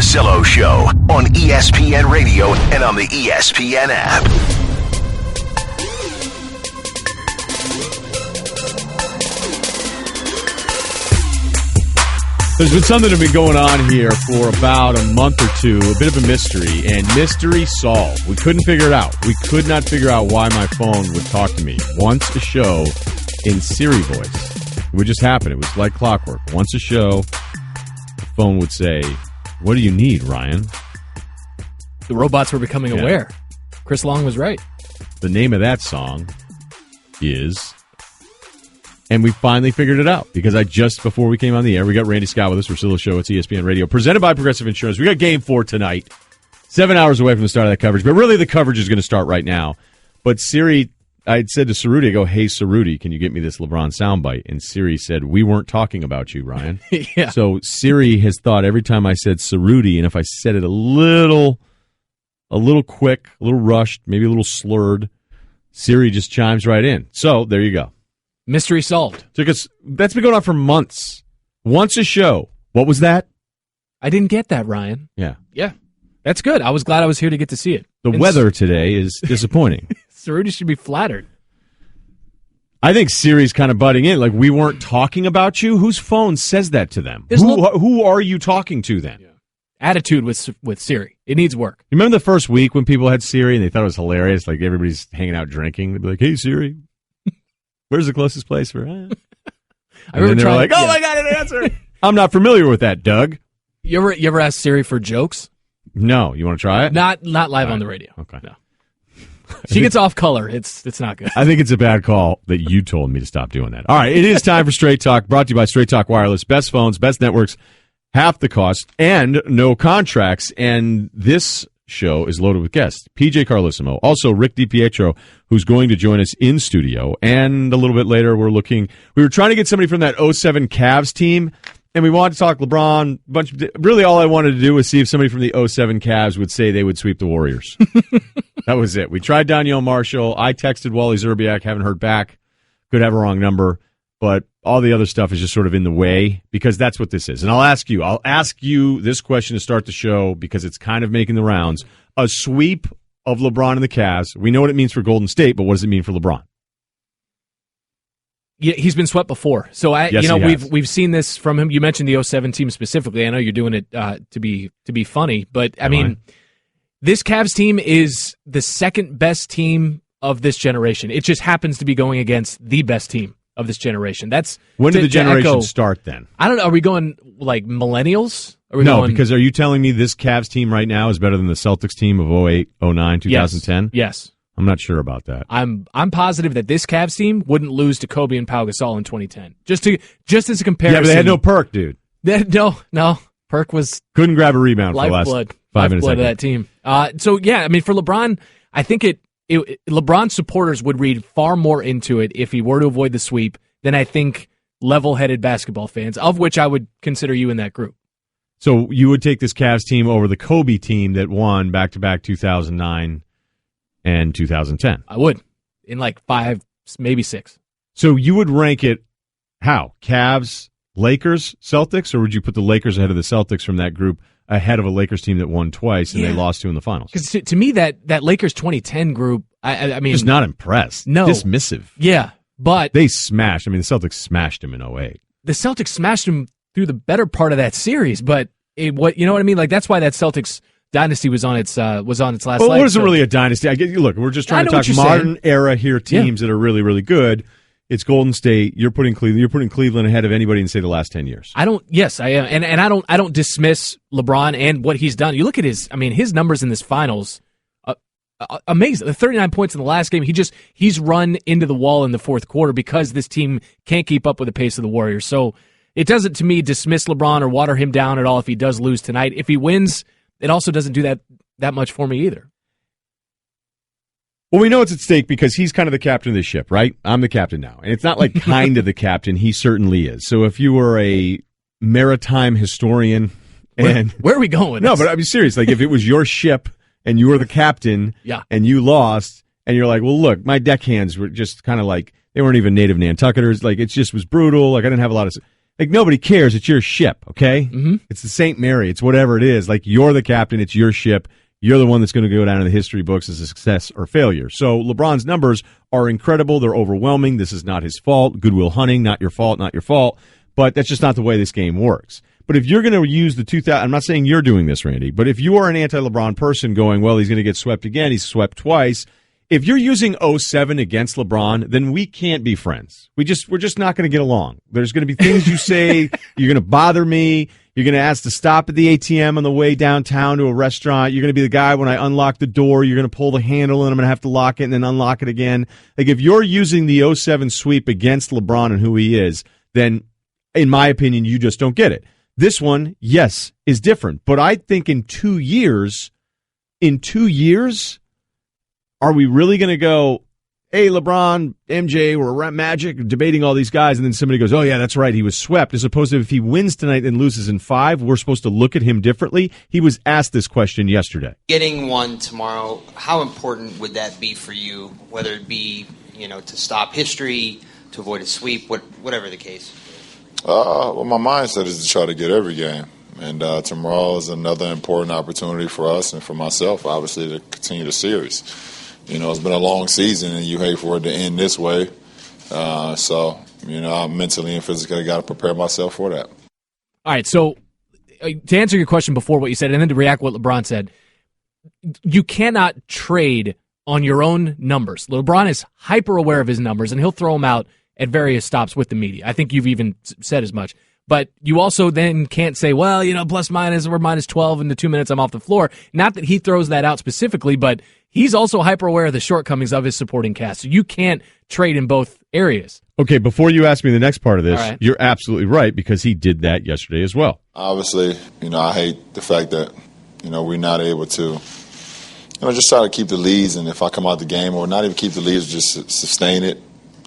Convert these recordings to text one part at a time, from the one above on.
Russillo Show on ESPN Radio and on the ESPN app. There's been something that's been going on here for about a month or two, a bit of a mystery, and mystery solved. We couldn't figure it out. We could not figure out why my phone would talk to me once a show in Siri voice. It would just happen. It was like clockwork. Once a show, the phone would say, "What do you need, Ryan?" The robots were becoming aware. Chris Long was right. The name of that song is... And we finally figured it out because before we came on the air, we got Randy Scott with us, Russillo Show at ESPN Radio, presented by Progressive Insurance. We got Game 4 tonight, 7 hours away from the start of that coverage, but really the coverage is going to start right now. But Siri, I had said to Cerruti, I go, "Hey, Cerruti, can you get me this LeBron soundbite?" And Siri said, "We weren't talking about you, Ryan." Yeah. So Siri has thought every time I said Cerruti, and if I said it a little quick, a little rushed, maybe a little slurred, Siri just chimes right in. So there you go. Mystery solved. That's been going on for months. Once a show. What was that? I didn't get that, Ryan. Yeah. Yeah. That's good. I was glad I was here to get to see it. The weather today is disappointing. Cerruti should be flattered. I think Siri's kind of butting in. Like, we weren't talking about you? Whose phone says that to them? Who are you talking to then? Yeah. Attitude with Siri. It needs work. You remember the first week when people had Siri and they thought it was hilarious? Like, everybody's hanging out drinking. They'd be like, "Hey, Siri. Where's the closest place for?" And then they were like, "Oh my God, an answer!" I'm not familiar with that, Doug. You ever ask Siri for jokes? No. You want to try it? Not live on the radio. Okay. No. She gets off color. It's not good. I think it's a bad call that you told me to stop doing that. All right, it is time for Straight Talk, brought to you by Straight Talk Wireless. Best phones, best networks, half the cost, and no contracts. And this show is loaded with guests. PJ Carlesimo, also Rick DiPietro, who's going to join us in studio. And a little bit later, we were trying to get somebody from that 07 Cavs team, and we wanted to talk LeBron. Really, all I wanted to do was see if somebody from the 07 Cavs would say they would sweep the Warriors. That was it. We tried Danielle Marshall. I texted Wally Zerbiak, haven't heard back. Could have a wrong number. But all the other stuff is just sort of in the way because that's what this is. And I'll ask you this question to start the show because it's kind of making the rounds. A sweep of LeBron and the Cavs. We know what it means for Golden State, but what does it mean for LeBron? Yeah, he's been swept before. So we've seen this from him. You mentioned the 07 team specifically. I know you're doing it to be funny, but I mean, this Cavs team is the second best team of this generation. It just happens to be going against the best team of this generation. When did the generation start then? I don't know. Are we going like millennials? Because are you telling me this Cavs team right now is better than the Celtics team of 08, 09, 2010? Yes. I'm not sure about that. I'm positive that this Cavs team wouldn't lose to Kobe and Pau Gasol in 2010. Just as a comparison. Yeah, but they had no Perk, dude. No. Perk couldn't grab a rebound for the last 5 minutes. Lifeblood of that team. For LeBron, I think LeBron supporters would read far more into it if he were to avoid the sweep than I think level-headed basketball fans, of which I would consider you in that group. So you would take this Cavs team over the Kobe team that won back-to-back 2009 and 2010? I would, in like 5, maybe 6. So you would rank it how? Cavs, Lakers, Celtics, or would you put the Lakers ahead of the Celtics from that group ahead of a Lakers team that won twice and they lost to in the finals? Because to me, that Lakers 2010 group, I mean... Just not impressed. No. Dismissive. Yeah, but... They smashed. I mean, the Celtics smashed him in 08. The Celtics smashed him through the better part of that series, but you know what I mean? Like, that's why that Celtics dynasty was on its last leg. Well, it wasn't really a dynasty. Look, we're just trying to talk modern era here teams that are really, really good. It's Golden State. You're putting Cleveland ahead of anybody in, say, the last 10 years. I am. And I don't dismiss LeBron and what he's done. You look at his numbers in this finals, amazing. The 39 points in the last game, he's run into the wall in the fourth quarter because this team can't keep up with the pace of the Warriors. So it doesn't, to me, dismiss LeBron or water him down at all if he does lose tonight. If he wins, it also doesn't do that much for me either. Well, we know it's at stake because he's kind of the captain of the ship, right? I'm the captain now. And it's not like kind of the captain. He certainly is. So if you were a maritime historian and... Where are we going? No, but I'm serious. Like if it was your ship and you were the captain and you lost and you're like, well, look, my deckhands were just kind of like, they weren't even native Nantucketers. Like it just was brutal. Like I didn't have a lot of... Like, nobody cares. It's your ship, okay? Mm-hmm. It's the St. Mary. It's whatever it is. Like, you're the captain. It's your ship. You're the one that's going to go down in the history books as a success or failure. So LeBron's numbers are incredible. They're overwhelming. This is not his fault. Goodwill Hunting, not your fault, not your fault. But that's just not the way this game works. But if you're going to use the 2000, I'm not saying you're doing this, Randy, but if you are an anti-LeBron person going, well, he's going to get swept again, he's swept twice. If you're using 07 against LeBron, then we can't be friends. We're just not going to get along. There's going to be things you say, you're going to bother me. You're going to ask to stop at the ATM on the way downtown to a restaurant. You're going to be the guy when I unlock the door, you're going to pull the handle and I'm going to have to lock it and then unlock it again. Like, if you're using the 07 sweep against LeBron and who he is, then in my opinion, you just don't get it. This one, yes, is different. But I think in 2 years, are we really going to go, hey, LeBron, MJ, we're at Magic, debating all these guys, and then somebody goes, oh, yeah, that's right, he was swept, as opposed to if he wins tonight and loses in 5, we're supposed to look at him differently? He was asked this question yesterday. Getting one tomorrow, how important would that be for you, whether it be, to stop history, to avoid a sweep, whatever the case? Well, my mindset is to try to get every game. And tomorrow is another important opportunity for us and for myself, obviously, to continue the series. It's been a long season, and you hate for it to end this way. So, I mentally and physically got to prepare myself for that. All right, so to answer your question before what you said, and then to react to what LeBron said, you cannot trade on your own numbers. LeBron is hyper aware of his numbers, and he'll throw them out at various stops with the media. I think you've even said as much. But you also then can't say, well, plus minus, we're minus 12 in the 2 minutes I'm off the floor. Not that he throws that out specifically, but he's also hyper aware of the shortcomings of his supporting cast. So you can't trade in both areas. Okay, before you ask me the next part of this, You're absolutely right, because he did that yesterday as well. Obviously, I hate the fact that, we're not able to, just try to keep the leads. And if I come out the game, or not even keep the leads, just sustain it.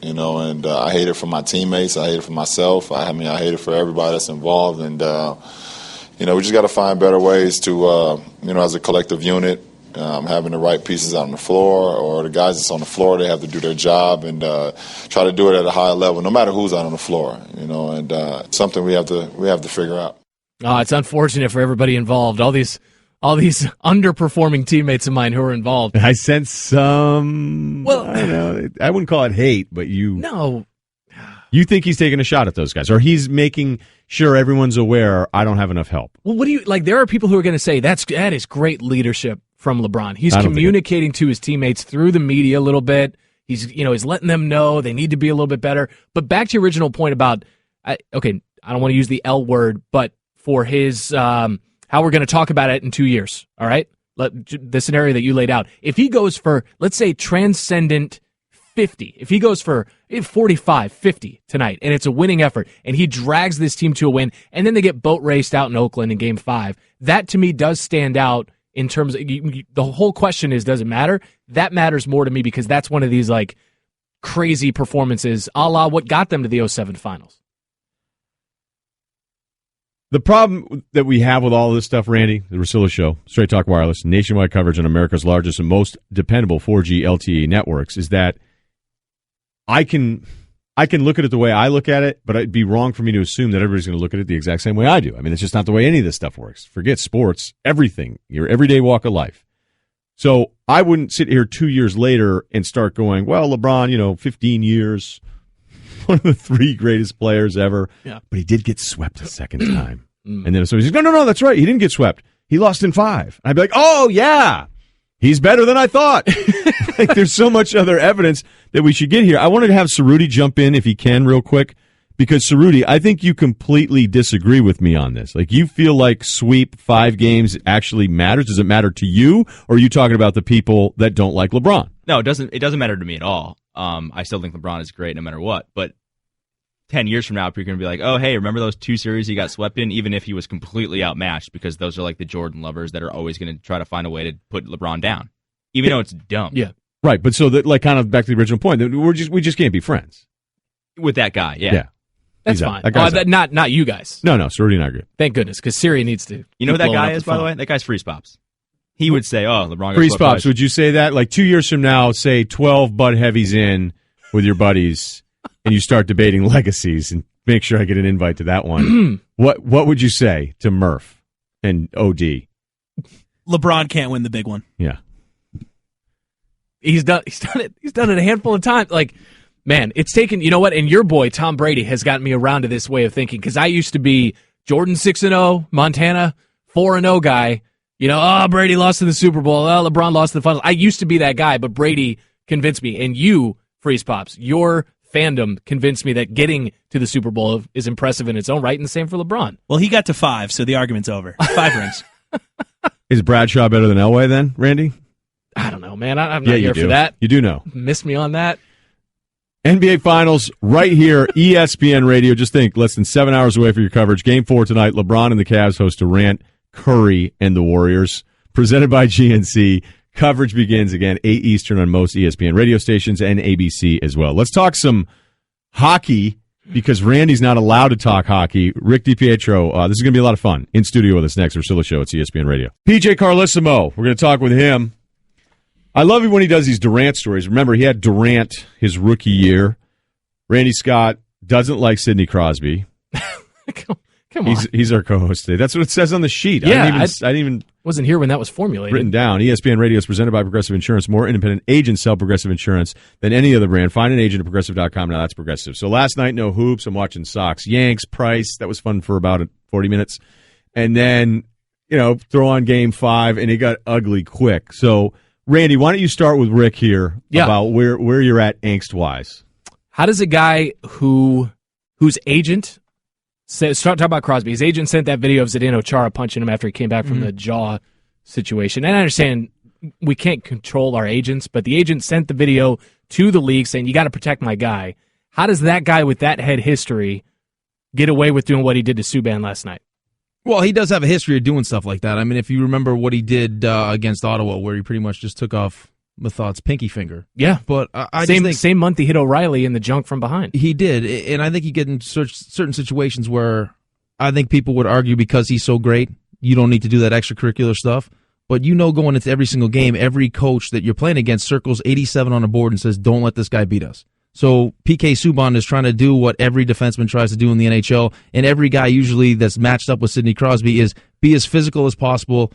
And I hate it for my teammates. I hate it for myself. I hate it for everybody that's involved. And, we just got to find better ways to, as a collective unit, having the right pieces out on the floor, or the guys that's on the floor, they have to do their job and try to do it at a high level, no matter who's out on the floor, and something we have to figure out. Oh, it's unfortunate for everybody involved. All these underperforming teammates of mine who are involved. I sense some, I don't know, I wouldn't call it hate, but you think he's taking a shot at those guys, or he's making sure everyone's aware I don't have enough help. Well, what do you, there are people who are going to say that is great leadership from LeBron. He's communicating to his teammates through the media a little bit. He's letting them know they need to be a little bit better. But back to your original point about, I don't want to use the L word, but for his, how we're going to talk about it in 2 years, all right? The scenario that you laid out. If he goes for, let's say, transcendent 50, if he goes for 45, 50 tonight, and it's a winning effort, and he drags this team to a win, and then they get boat raced out in Oakland in Game 5, that to me does stand out in terms of, the whole question is, does it matter? That matters more to me, because that's one of these, crazy performances, a la what got them to the 07 finals. The problem that we have with all of this stuff, Randy, the Russillo Show, Straight Talk Wireless, nationwide coverage on America's largest and most dependable 4G LTE networks, is that I can look at it the way I look at it, but it'd be wrong for me to assume that everybody's going to look at it the exact same way I do. I mean, it's just not the way any of this stuff works. Forget sports, everything, your everyday walk of life. So I wouldn't sit here 2 years later and start going, well, LeBron, 15 years, one of the 3 greatest players ever, but he did get swept a second time. And then somebody says, no, that's right, he didn't get swept. He lost in 5. And I'd be like, oh, yeah, he's better than I thought. There's so much other evidence that we should get here. I wanted to have Cerruti jump in if he can real quick, because Cerruti, I think you completely disagree with me on this. You feel like sweep 5 games actually matters. Does it matter to you, or are you talking about the people that don't like LeBron? No, it doesn't matter to me at all. I still think LeBron is great no matter what, but 10 years from now, people are going to be like, oh, hey, remember those 2 series he got swept in, even if he was completely outmatched, because those are the Jordan lovers that are always going to try to find a way to put LeBron down, even though it's dumb. Yeah. Right, but so that, kind of back to the original point, we just can't be friends. With that guy, yeah. That's fine. Not you guys. No, Cerruti and I agree. Thank goodness, because Siri needs to. You know who that guy is, by the way? That guy's Freeze Pops. He would say, oh, LeBron got Freeze Pops, would you say that? 2 years from now, say 12 Bud Heavies in with your buddies, and you start debating legacies, and make sure I get an invite to that one. What would you say to Murph and OD? LeBron can't win the big one. Yeah. He's done it. He's done it a handful of times. Like, man, it's taken, you know what? And your boy, Tom Brady, has gotten me around to this way of thinking, because I used to be Jordan 6-0, Montana 4-0 guy. You know, Brady lost to the Super Bowl. LeBron lost to the finals. I used to be that guy, but Brady convinced me. And you, Freeze Pops, your fandom convinced me that getting to the Super Bowl is impressive in its own right, and the same for LeBron. Well, he got to 5, so the argument's over. 5 rings. Is Bradshaw better than Elway then, Randy? I don't know, man. I'm not here for that. You do know. Missed me on that. NBA Finals right here, ESPN Radio. Just think, less than 7 hours away for your coverage. Game 4 tonight, LeBron and the Cavs host Durant, Curry, and the Warriors. Presented by GNC. Coverage begins again, 8 Eastern on most ESPN radio stations and ABC as well. Let's talk some hockey, because Randy's not allowed to talk hockey. Rick DiPietro, this is going to be a lot of fun. In studio with us next, Russillo Show at ESPN Radio. PJ Carlesimo, we're going to talk with him. I love it when he does these Durant stories. Remember, he had Durant his rookie year. Randy Scott doesn't like Sidney Crosby. Come on. He's our co-host today. That's what it says on the sheet. Yeah, I didn't even wasn't here when that was formulated. Written down. ESPN Radio is presented by Progressive Insurance. More independent agents sell Progressive Insurance than any other brand. Find an agent at Progressive.com. Now that's Progressive. So last night, no hoops. I'm watching Sox, Yanks, Price. That was fun for about 40 minutes. And then, throw on Game 5, and it got ugly quick. So, Randy, why don't you start with Rick here about where you're at angst-wise? How does a guy whose agent talk about Crosby? His agent sent that video of Zdeno Chara punching him after he came back from the jaw situation. And I understand we can't control our agents, but the agent sent the video to the league saying, you got to protect my guy. How does that guy with that head history get away with doing what he did to Subban last night? Well, he does have a history of doing stuff like that. I mean, if you remember what he did against Ottawa, where he pretty much just took off Mathod's pinky finger. Yeah. But I same, just think same month he hit O'Reilly in the junk from behind. He did. And I think you get in certain situations where I think people would argue because he's so great, you don't need to do that extracurricular stuff. But going into every single game, every coach that you're playing against circles 87 on a board and says, don't let this guy beat us. So PK Subban is trying to do what every defenseman tries to do in the NHL, and every guy usually that's matched up with Sidney Crosby is be as physical as possible,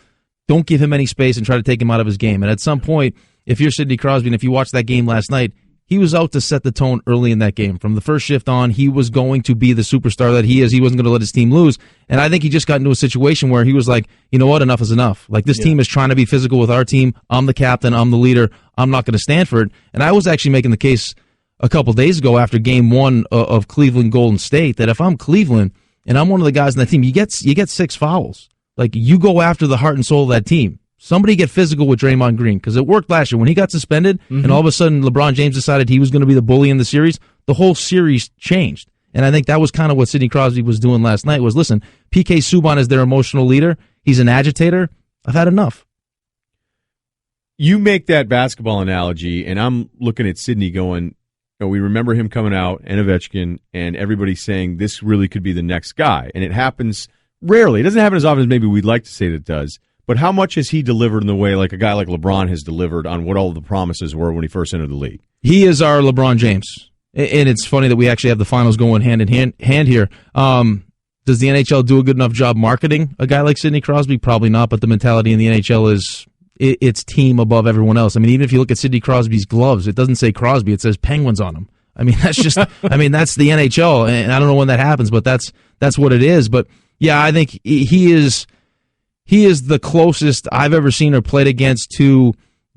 don't give him any space, and try to take him out of his game. And at some point, if you're Sidney Crosby, and if you watched that game last night, he was out to set the tone early in that game. From the first shift on, he was going to be the superstar that he is. He wasn't going to let his team lose. And I think he just got into a situation where he was like, you know what, enough is enough. Like, this team is trying to be physical with our team. I'm the captain. I'm the leader. I'm not going to stand for it. And I was actually making the case a couple days ago after Game 1 of Cleveland Golden State that if I'm Cleveland and I'm one of the guys on that team, you get 6 fouls. Like, you go after the heart and soul of that team. Somebody get physical with Draymond Green, because it worked last year when he got suspended, and all of a sudden LeBron James decided he was going to be the bully in the series. The whole series changed, and I think that was kind of what Sidney Crosby was doing last night. Was listen, PK Subban is their emotional leader. He's an agitator. I've had enough. You make that basketball analogy, and I'm looking at Sidney going, we remember him coming out, and Ovechkin, and everybody saying this really could be the next guy. And it happens rarely. It doesn't happen as often as maybe we'd like to say that it does. But how much has he delivered in the way like a guy like LeBron has delivered on what all the promises were when he first entered the league? He is our LeBron James. And it's funny that we actually have the finals going hand in hand here. Does the NHL do a good enough job marketing a guy like Sidney Crosby? Probably not, but the mentality in the NHL is it's team above everyone else. I mean, even if you look at Sidney Crosby's gloves, it doesn't say Crosby, it says Penguins on them. I mean, that's just, that's the NHL, and I don't know when that happens, but that's what it is. But yeah, I think he is the closest I've ever seen or played against to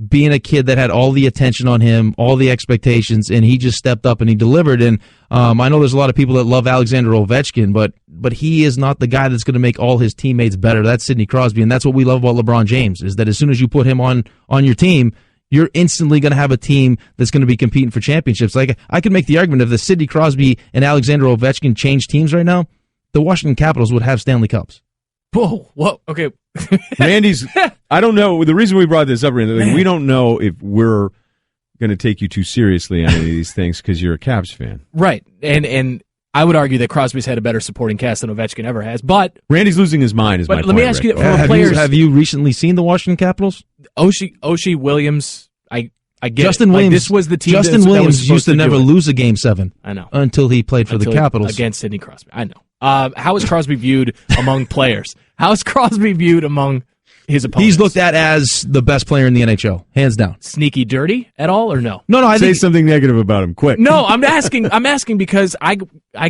being a kid that had all the attention on him, all the expectations, and he just stepped up and he delivered. And I know there's a lot of people that love Alexander Ovechkin, but he is not the guy that's going to make all his teammates better. That's Sidney Crosby, and that's what we love about LeBron James, is that as soon as you put him on your team, you're instantly going to have a team that's going to be competing for championships. Like, I could make the argument if the Sidney Crosby and Alexander Ovechkin changed teams right now, the Washington Capitals would have Stanley Cups. Whoa, okay. Randy's, I don't know. The reason we brought this up, Randy, we don't know if we're going to take you too seriously on any of these things because you're a Caps fan. Right. And I would argue that Crosby's had a better supporting cast than Ovechkin ever has. But Randy's losing his mind, is my point. Let me ask you, have you recently seen the Washington Capitals? Oshie Williams, I get Justin it. Williams. This was the team. Justin that was Williams supposed used to never do it. lose a Game 7. I know. Until he played for the Capitals against Sidney Crosby. I know. How is Crosby viewed among players? How is Crosby viewed among his opponents? He's looked at as the best player in the NHL, hands down. Sneaky dirty at all, or no? No, I Say think something negative about him, quick. No, I'm asking because I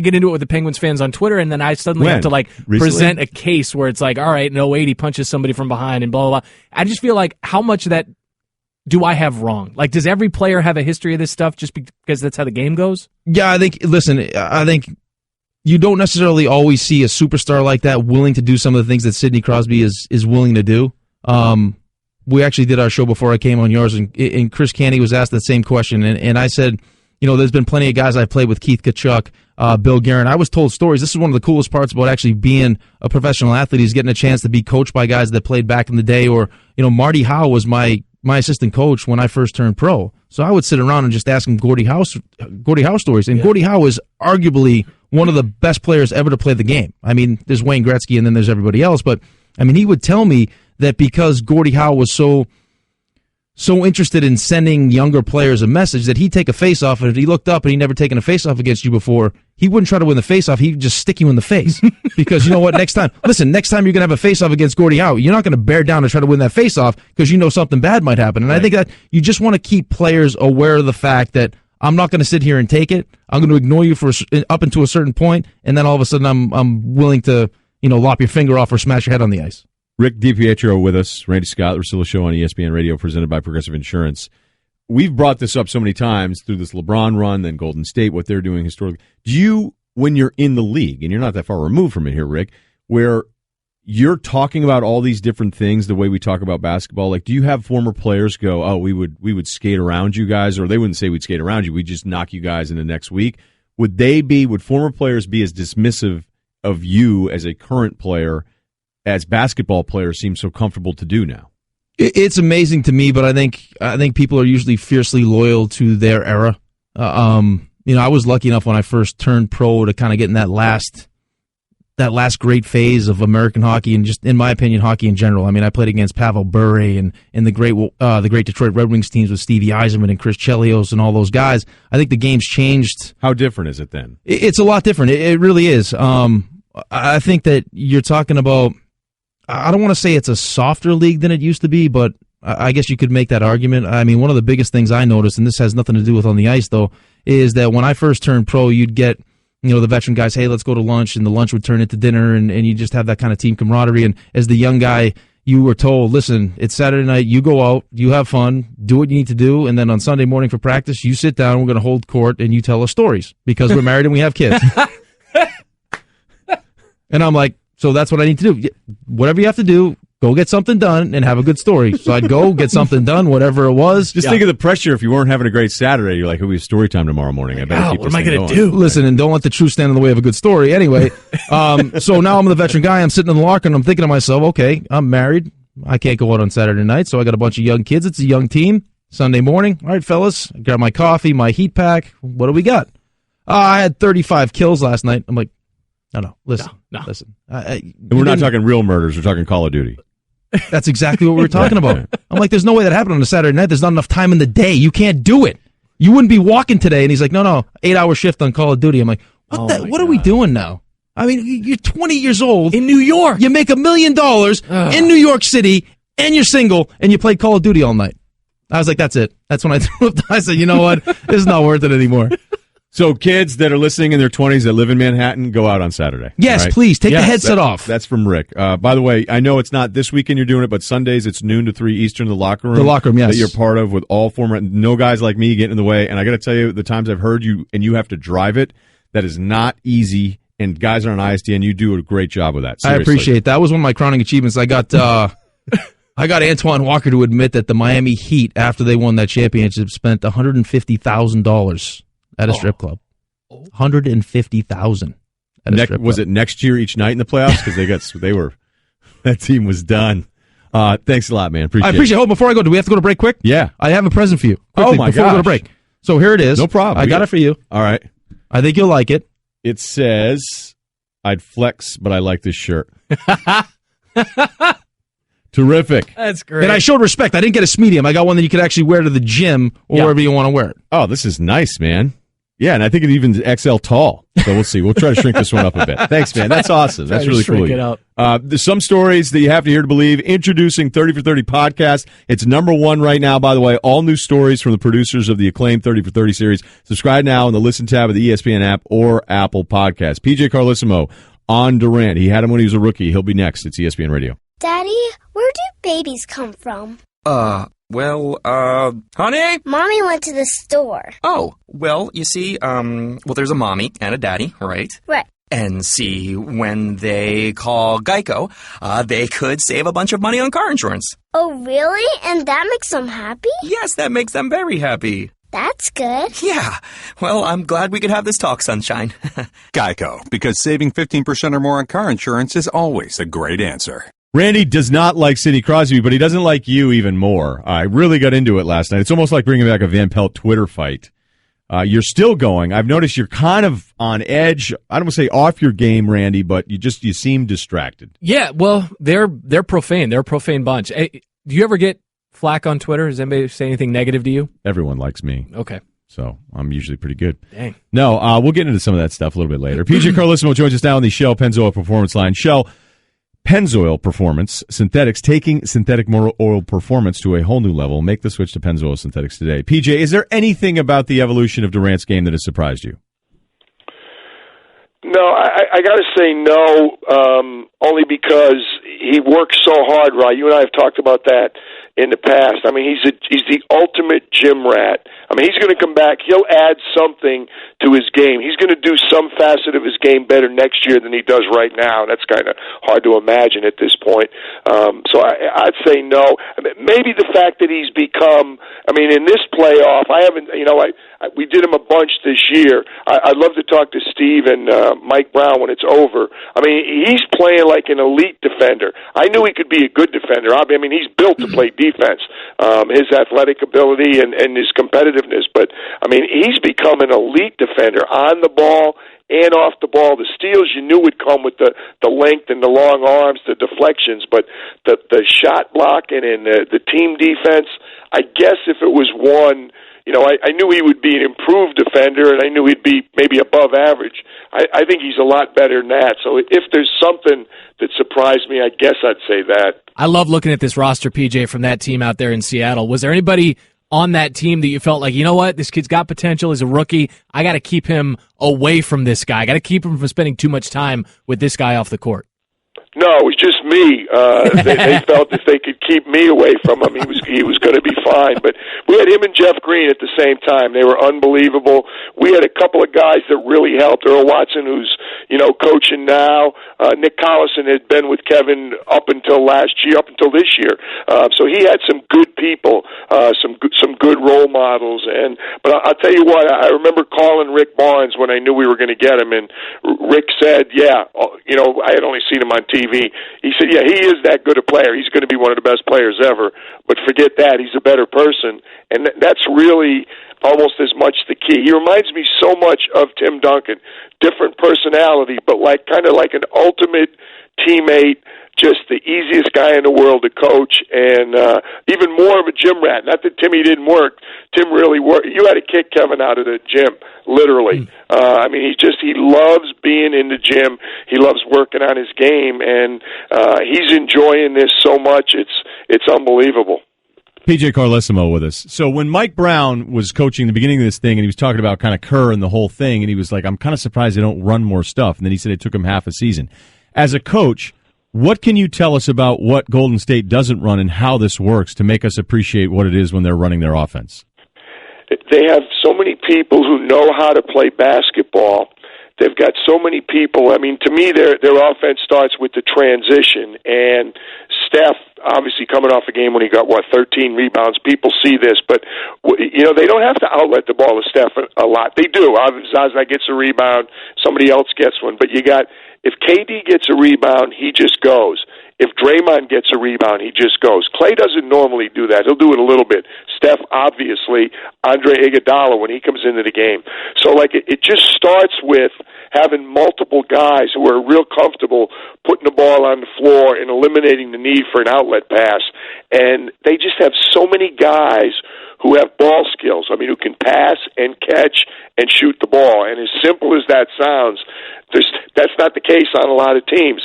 get into it with the Penguins fans on Twitter, and then I suddenly When? have to Recently? present a case where it's like, all right, in 08 he punches somebody from behind and blah blah blah. I just feel like how much of that do I have wrong? Like, does every player have a history of this stuff just because that's how the game goes? Yeah, I think you don't necessarily always see a superstar like that willing to do some of the things that Sidney Crosby is willing to do. We actually did our show before I came on yours, and Chris Canny was asked that same question, and I said, there's been plenty of guys I've played with, Keith Tkachuk, Bill Guerin. I was told stories. This is one of the coolest parts about actually being a professional athlete, is getting a chance to be coached by guys that played back in the day, or, Marty Howe was my assistant coach when I first turned pro. So I would sit around and just ask him Gordie Howe stories. And Gordie Howe is arguably one of the best players ever to play the game. I mean, there's Wayne Gretzky and then there's everybody else. But, I mean, he would tell me that because Gordie Howe was so interested in sending younger players a message, that he'd take a face-off, and if he looked up and he'd never taken a face-off against you before, he wouldn't try to win the face-off. He'd just stick you in the face. Because you know what? Next time you're going to have a face-off against Gordie Howe, you're not going to bear down to try to win that face-off because you know something bad might happen. And right. I think that you just want to keep players aware of the fact that I'm not going to sit here and take it. I'm going to ignore you for up until a certain point, and then all of a sudden I'm willing to lop your finger off or smash your head on the ice. Rick DiPietro with us, Randy Scott, the Russillo Show on ESPN Radio, presented by Progressive Insurance. We've brought this up so many times through this LeBron run, then Golden State, what they're doing historically. Do you, when you're in the league, and you're not that far removed from it here, Rick, where you're talking about all these different things the way we talk about basketball, like, do you have former players go, oh, we would skate around you guys, or they wouldn't say we'd skate around you, we'd just knock you guys in the next week? Would former players be as dismissive of you as a current player as basketball players seem so comfortable to do now? It's amazing to me, but I think people are usually fiercely loyal to their era. I was lucky enough when I first turned pro to kind of get in that last great phase of American hockey, and just, in my opinion, hockey in general. I mean, I played against Pavel Bure and the great Detroit Red Wings teams with Stevie Yzerman and Chris Chelios and all those guys. I think the game's changed. How different is it then? It's a lot different. It really is. I think that you're talking about, I don't want to say it's a softer league than it used to be, but I guess you could make that argument. I mean, one of the biggest things I noticed, and this has nothing to do with on the ice, though, is that when I first turned pro, you'd get, the veteran guys, hey, let's go to lunch, and the lunch would turn into dinner, and you just have that kind of team camaraderie. And as the young guy, you were told, listen, it's Saturday night, you go out, you have fun, do what you need to do, and then on Sunday morning for practice, you sit down, we're going to hold court, and you tell us stories, because we're married and we have kids. And I'm like, so that's what I need to do. Whatever you have to do, go get something done and have a good story. So I'd go get something done, whatever it was. Just think of the pressure if you weren't having a great Saturday. You're like, we have story time tomorrow morning. I better keep what this am I thing going to going. do? Listen, and don't let the truth stand in the way of a good story. Anyway, so now I'm the veteran guy. I'm sitting in the locker and I'm thinking to myself, okay, I'm married. I can't go out on Saturday night, so I got a bunch of young kids. It's a young team. Sunday morning. All right, fellas, I grab my coffee, my heat pack. What do we got? I had 35 kills last night. I'm like, no, listen. And we're not talking real murders. We're talking Call of Duty. That's exactly what we were talking about. I'm like, there's no way that happened on a Saturday night. There's not enough time in the day. You can't do it. You wouldn't be walking today. And he's like, no, 8-hour shift on Call of Duty. I'm like, what are we doing now? I mean, you're 20 years old. In New York. You make $1 million in New York City, and you're single, and you played Call of Duty all night. I was like, that's it. That's when I threw up. I said, you know what? This is not worth it anymore. So kids that are listening in their 20s that live in Manhattan, go out on Saturday. Yes, right? please. Take the headset off. That's from Rick. By the way, I know it's not this weekend you're doing it, but Sundays it's noon to 3 Eastern, the locker room. The locker room, yes. That you're part of with all former, no guys like me getting in the way. And I got to tell you, the times I've heard you, and you have to drive it, that is not easy. And guys are on ISDN, you do a great job with that. Seriously. I appreciate it. That was one of my crowning achievements. I got Antoine Walker to admit that the Miami Heat, after they won that championship, spent $150,000 at a strip club. $150,000 at a strip club. Was it next year each night in the playoffs? Because that team was done. Thanks a lot, man. I appreciate it. Oh, before I go, do we have to go to break quick? Yeah. I have a present for you. Quickly, my before we go to break. So here it is. No problem. I got it for you. All right. I think you'll like it. It says, I'd flex, but I like this shirt. Terrific. That's great. And I showed respect. I didn't get a medium. I got one that you could actually wear to the gym or wherever you want to wear it. Oh, this is nice, man. Yeah, and I think it even XL tall. So we'll see. We'll try to shrink this one up a bit. Thanks, man. That's awesome. That's really cool. It up. There's some stories that you have to hear to believe. Introducing 30 for 30 podcast. It's number one right now, by the way. All new stories from the producers of the acclaimed 30 for 30 series. Subscribe now in the Listen tab of the ESPN app or Apple Podcast. PJ Carlesimo on Durant. He had him when he was a rookie. He'll be next. It's ESPN Radio. Daddy, where do babies come from? Honey? Mommy went to the store. Oh, well, you see, there's a mommy and a daddy, right? Right. And see, when they call Geico, they could save a bunch of money on car insurance. Oh, really? And that makes them happy? Yes, that makes them very happy. That's good. Yeah. Well, I'm glad we could have this talk, sunshine. Geico, because saving 15% or more on car insurance is always a great answer. Randy does not like Sidney Crosby, but he doesn't like you even more. I really got into it last night. It's almost like bringing back a Van Pelt Twitter fight. You're still going. I've noticed you're kind of on edge. I don't want to say off your game, Randy, but you seem distracted. Yeah, well, they're profane. They're a profane bunch. Hey, do you ever get flack on Twitter? Does anybody say anything negative to you? Everyone likes me. Okay. So I'm usually pretty good. Dang. No, we'll get into some of that stuff a little bit later. PJ Carlesimo joins us now on the Shell Pennzoil Performance Line. Shell Pennzoil Performance Synthetics, taking synthetic motor oil performance to a whole new level. Make the switch to Pennzoil Synthetics today. PJ, is there anything about the evolution of Durant's game that has surprised you? No, I got to say no, only because he works so hard, right? You and I have talked about that in the past. I mean, he's the ultimate gym rat. I mean, he's going to come back. He'll add something to his game. He's going to do some facet of his game better next year than he does right now. That's kind of hard to imagine at this point. So I'd say no. I mean, maybe the fact that he's become, I mean, in this playoff, we did him a bunch this year. I'd love to talk to Steve and Mike Brown when it's over. I mean, he's playing like an elite defender. I knew he could be a good defender. I mean, he's built to play defense. His athletic ability and his competitiveness. But, I mean, he's become an elite defender on the ball and off the ball. The steals you knew would come with the length and the long arms, the deflections, but the shot blocking and the team defense, I guess if it was one, I knew he would be an improved defender, and I knew he'd be maybe above average. I think he's a lot better than that. So if there's something that surprised me, I guess I'd say that. I love looking at this roster, PJ, from that team out there in Seattle. Was there anybody on that team that you felt like, you know what, this kid's got potential, he's a rookie, I got to keep him away from this guy, I got to keep him from spending too much time with this guy off the court? No, it was just me. They felt if they could keep me away from him, he was going to be fine. But we had him and Jeff Green at the same time. They were unbelievable. We had a couple of guys that really helped. Earl Watson, who's coaching now. Nick Collison had been with Kevin up until this year. So he had some good people, some good role models. But I'll tell you what, I remember calling Rick Barnes when I knew we were going to get him, and Rick said, "Yeah, I had only seen him on TV." He said, yeah, he is that good a player. He's going to be one of the best players ever. But forget that. He's a better person. And that's really almost as much the key. He reminds me so much of Tim Duncan. Different personality, but kind of like an ultimate teammate, just the easiest guy in the world to coach, and even more of a gym rat. Not that Timmy didn't work. Tim really worked. You had to kick Kevin out of the gym, literally. I mean, he loves being in the gym. He loves working on his game, and he's enjoying this so much. It's unbelievable. PJ Carlesimo with us. So when Mike Brown was coaching the beginning of this thing, and he was talking about kind of Kerr and the whole thing, and he was like, I'm kind of surprised they don't run more stuff. And then he said it took him half a season. As a coach, what can you tell us about what Golden State doesn't run and how this works to make us appreciate what it is when they're running their offense? They have so many people who know how to play basketball. They've got so many people. I mean, to me, their offense starts with the transition. And Steph, obviously coming off a game when he got, 13 rebounds. People see this, but, they don't have to outlet the ball to Steph a lot. They do. Zaza gets a rebound. Somebody else gets one. But if KD gets a rebound, he just goes. If Draymond gets a rebound, he just goes. Klay doesn't normally do that. He'll do it a little bit. Steph, obviously. Andre Iguodala when he comes into the game. So, it just starts with having multiple guys who are real comfortable putting the ball on the floor in a eliminating the need for an outlet pass. And they just have so many guys who have ball skills. I mean, who can pass and catch and shoot the ball. And as simple as that sounds, that's not the case on a lot of teams.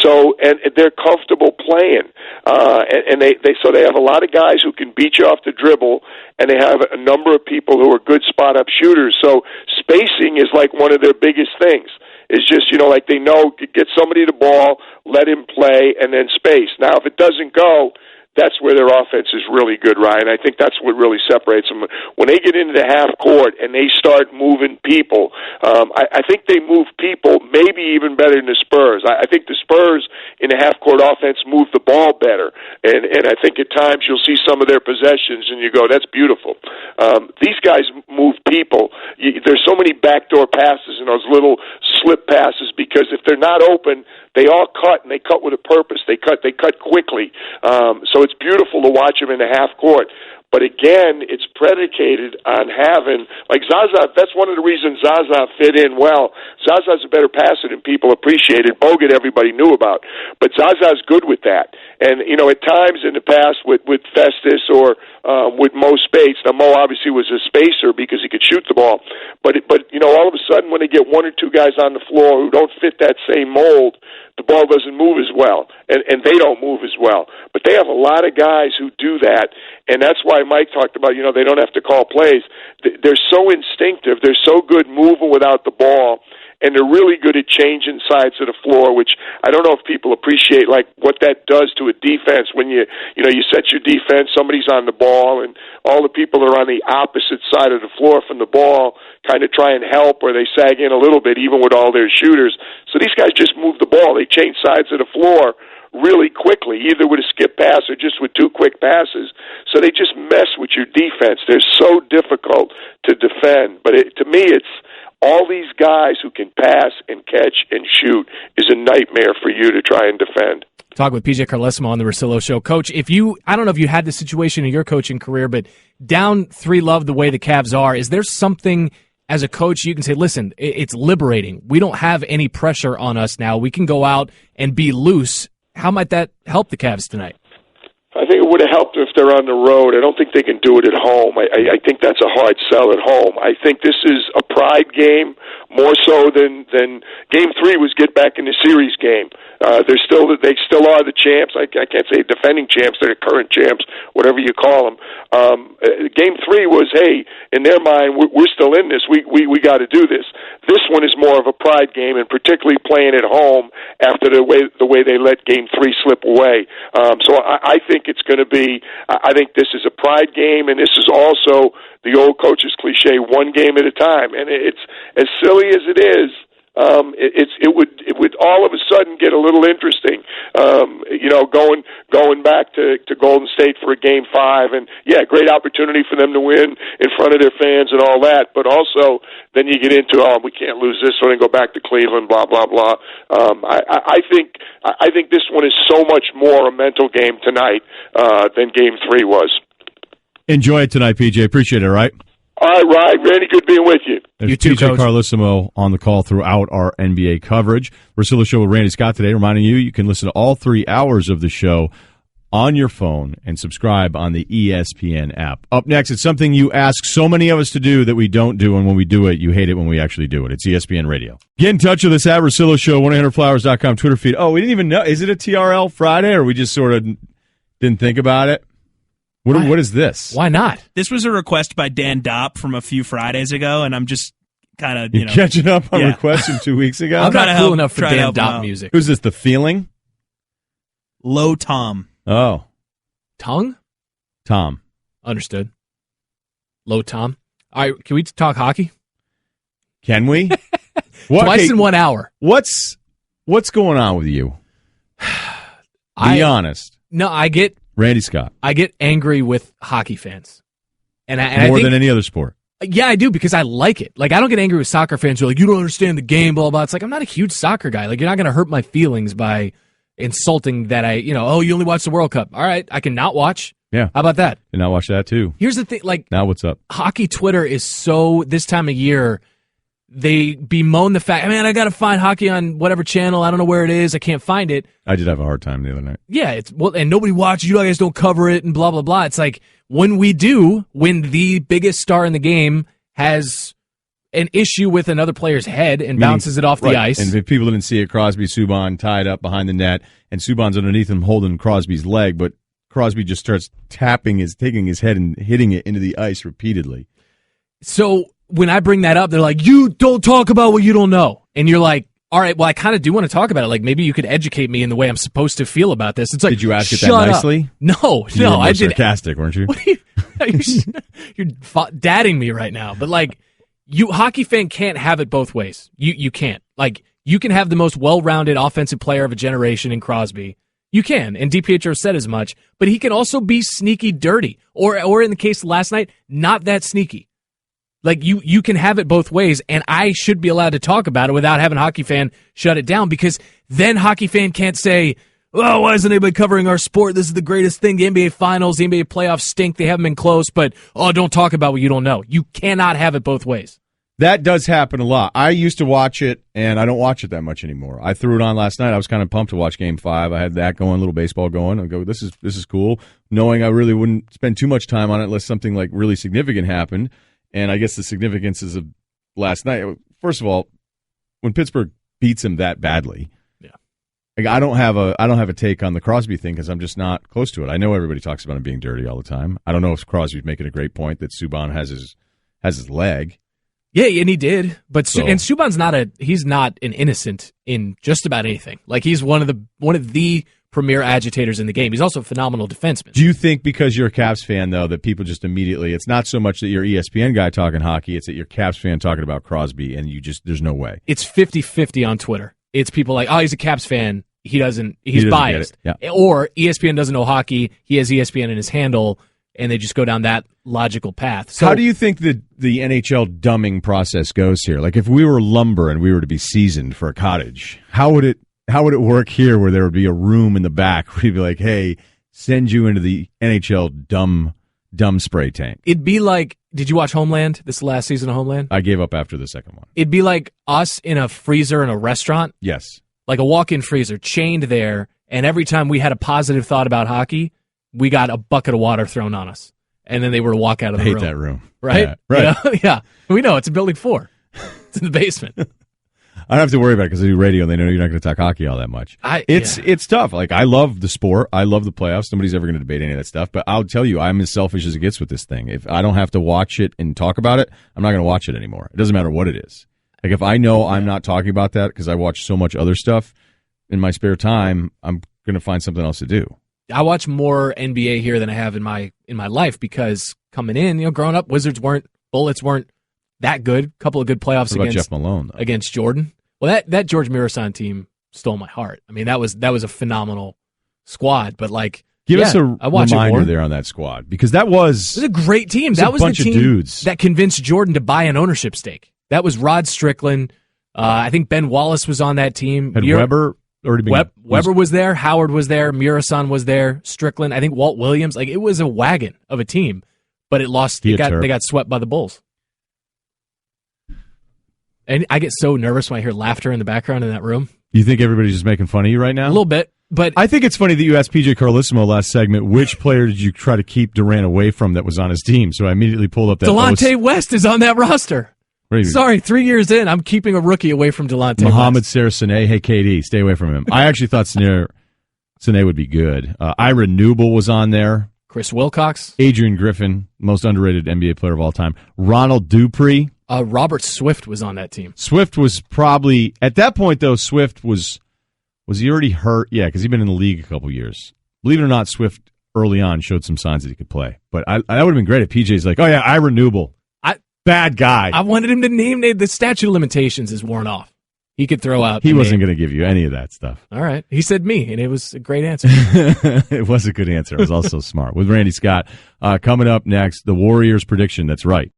So, and they're comfortable playing, and they have a lot of guys who can beat you off the dribble, and they have a number of people who are good spot up shooters. So spacing is like one of their biggest things. It's just, like they know, get somebody the ball, let him play, and then space. Now, if it doesn't go, that's where their offense is really good, Ryan. I think that's what really separates them. When they get into the half court and they start moving people, I think they move people maybe even better than the Spurs. I think the Spurs in the half court offense move the ball better, and I think at times you'll see some of their possessions and you go, that's beautiful. These guys move people. There's so many backdoor passes and those little slip passes because if they're not open, they all cut, and they cut with a purpose. They cut quickly. So it's beautiful to watch them in the half court. But again, it's predicated on having, like Zaza, that's one of the reasons Zaza fit in well. Zaza's a better passer than people appreciated. Bogut everybody knew about. But Zaza's good with that. And, at times in the past with Festus or with Mo Spates, now Mo obviously was a spacer because he could shoot the ball. But all of a sudden when they get one or two guys on the floor who don't fit that same mold, the ball doesn't move as well, and they don't move as well. But they have a lot of guys who do that, and that's why Mike talked about, they don't have to call plays. They're so instinctive. They're so good moving without the ball, and they're really good at changing sides of the floor, which I don't know if people appreciate, like what that does to a defense when you set your defense, somebody's on the ball, and all the people are on the opposite side of the floor from the ball kind of try and help, or they sag in a little bit, even with all their shooters. So these guys just move the ball. They change sides of the floor really quickly, either with a skip pass or just with two quick passes. So they just mess with your defense. They're so difficult to defend. But to me, it's all these guys who can pass and catch and shoot is a nightmare for you to try and defend. Talk with PJ Carlesimo on the Russillo Show. Coach, I don't know if you had this situation in your coaching career, but down 3-love the way the Cavs are, is there something as a coach you can say, listen, it's liberating. We don't have any pressure on us now. We can go out and be loose. How might that help the Cavs tonight? I think it would have helped if they're on the road. I don't think they can do it at home. I think that's a hard sell at home. I think this is a pride game more so than Game 3 was get back in the series game. They still are the champs. I can't say defending champs. They're the current champs, whatever you call them. Game 3 was, hey, in their mind, we're still in this. We got to do this. This one is more of a pride game, and particularly playing at home after the way they let Game 3 slip away. So I think it's going to be. I think this is a pride game, and this is also the old coach's cliche: one game at a time. And it's as silly as it is. It would all of a sudden get a little interesting, going back to Golden State for a Game 5, and great opportunity for them to win in front of their fans and all that. But also, then you get into we can't lose this one and go back to Cleveland, blah blah blah. I think this one is so much more a mental game tonight than Game 3 was. Enjoy it tonight, PJ. Appreciate it. All right. All right, Randy, good being with you. There's you too, PJ Coach. Carlesimo on the call throughout our NBA coverage. Russillo Show with Randy Scott today, reminding you can listen to all 3 hours of the show on your phone and subscribe on the ESPN app. Up next, it's something you ask so many of us to do that we don't do, and when we do it, you hate it when we actually do it. It's ESPN Radio. Get in touch with us at Russillo Show, 1-800-Flowers.com Twitter feed. Oh, we didn't even know. Is it a TRL Friday, or we just sort of didn't think about it? What is this? Why not? This was a request by Dan Dopp from a few Fridays ago, and I'm just kind of, catching up on requests from 2 weeks ago? I'm not cool enough for Dan Dopp music. Who's this, The Feeling? Low Tom. Oh. Tongue? Tom. Understood. Low Tom. All right, can we talk hockey? Can we? Twice in 1 hour. What's going on with you? Be honest. No, Randy Scott. I get angry with hockey fans. And More than any other sport. Yeah, I do, because I like it. Like, I don't get angry with soccer fans who are like, you don't understand the game, blah, blah. It's like, I'm not a huge soccer guy. Like, you're not going to hurt my feelings by insulting that you only watch the World Cup. All right, I can not watch. Yeah. How about that? And I watch that, too. Here's the thing, Now what's up? Hockey Twitter is so, this time of year, they bemoan the fact, man, I got to find hockey on whatever channel. I don't know where it is. I can't find it. I did have a hard time the other night. Yeah, and nobody watches. You guys don't cover it and blah, blah, blah. It's like when we do, when the biggest star in the game has an issue with another player's head and bounces it off the ice. And if people didn't see it, Crosby, Subban tied up behind the net, and Subban's underneath him holding Crosby's leg, but Crosby just starts taking his head and hitting it into the ice repeatedly. So when I bring that up, they're like, you don't talk about what you don't know. And you're like, all right, well, I kind of do want to talk about it. Like, maybe you could educate me in the way I'm supposed to feel about this. It's like, did you ask it that shut nicely? Up. No, you were I did. Sarcastic, weren't you? You're dadding me right now. But like, hockey fan can't have it both ways. You can't. Like, you can have the most well-rounded offensive player of a generation in Crosby. You can, and DiPietro said as much. But he can also be sneaky dirty, or in the case of last night, not that sneaky. Like, you can have it both ways, and I should be allowed to talk about it without having Hockey Fan shut it down, because then Hockey Fan can't say, oh, why isn't anybody covering our sport? This is the greatest thing. The NBA Finals, the NBA playoffs stink. They haven't been close, but, don't talk about what you don't know. You cannot have it both ways. That does happen a lot. I used to watch it, and I don't watch it that much anymore. I threw it on last night. I was kind of pumped to watch Game 5. I had that going, a little baseball going. I go, this is cool, knowing I really wouldn't spend too much time on it unless something like really significant happened. And I guess the significance is of last night. First of all, when Pittsburgh beats him that badly, like, I don't have a take on the Crosby thing because I'm just not close to it. I know everybody talks about him being dirty all the time. I don't know if Crosby's making a great point that Subban has his leg. Yeah, and he did. But Subban's he's not an innocent in just about anything. Like, he's one of the premier agitators in the game. He's also a phenomenal defenseman. Do you think because you're a Caps fan, though, that people just immediately, it's not so much that you're ESPN guy talking hockey, it's that you're Caps fan talking about Crosby, and there's no way. It's 50-50 on Twitter. It's people like, oh, he's a Caps fan. He's biased. Yeah. Or ESPN doesn't know hockey. He has ESPN in his handle, and they just go down that logical path. So, how do you think the NHL dumbing process goes here? Like, if we were lumber and we were to be seasoned for a cottage, how would it work here where there would be a room in the back where you'd be like, hey, send you into the NHL dumb spray tank? It'd be like, did you watch Homeland, this last season of Homeland? I gave up after the second one. It'd be like us in a freezer in a restaurant. Yes. Like a walk-in freezer, chained there, and every time we had a positive thought about hockey, we got a bucket of water thrown on us. And then they were to walk out of the room. I hate that room. Right? Yeah. Right. You know? Yeah. We know. It's in Building 4. It's in the basement. I don't have to worry about it because I do radio and they know you're not going to talk hockey all that much. It's tough. Like, I love the sport. I love the playoffs. Nobody's ever going to debate any of that stuff. But I'll tell you, I'm as selfish as it gets with this thing. If I don't have to watch it and talk about it, I'm not going to watch it anymore. It doesn't matter what it is. Like, if I know I'm not talking about that because I watch so much other stuff in my spare time, I'm going to find something else to do. I watch more NBA here than I have in my life because coming in, growing up, Bullets weren't that good. A couple of good playoffs against Jeff Malone, though. Against Jordan. Well, that George Mirasan team stole my heart. I mean, that was a phenomenal squad. But like, give us a reminder there on that squad because it was a great team. That was a bunch the team of dudes that convinced Jordan to buy an ownership stake. That was Rod Strickland. I think Ben Wallace was on that team. Had Weber already been? Weber was there. Howard was there. Murasan was there. Strickland. I think Walt Williams. Like, it was a wagon of a team, but it lost. They got swept by the Bulls. And I get so nervous when I hear laughter in the background in that room. You think everybody's just making fun of you right now? A little bit, but I think it's funny that you asked PJ Carlesimo last segment which player did you try to keep Durant away from that was on his team. So I immediately pulled up that Delonte West is on that roster. Sorry, 3 years in, I'm keeping a rookie away from Delonte Mohamed West. Sarah-Sane. Hey, KD, stay away from him. I actually thought Sane would be good. Ira Newble was on there. Chris Wilcox. Adrian Griffin, most underrated NBA player of all time. Ronald Dupree. Robert Swift was on that team. Swift was probably, at that point, though, Swift was he already hurt? Yeah, because he'd been in the league a couple years. Believe it or not, Swift early on showed some signs that he could play. But that would have been great if PJ's like, oh, yeah, Ira Newble. Bad guy. I wanted him to name the statute of limitations is worn off. He could throw out. He wasn't going to give you any of that stuff. All right. He said me, and it was a great answer. It was a good answer. It was also smart. With Randy Scott coming up next, the Warriors prediction. That's right.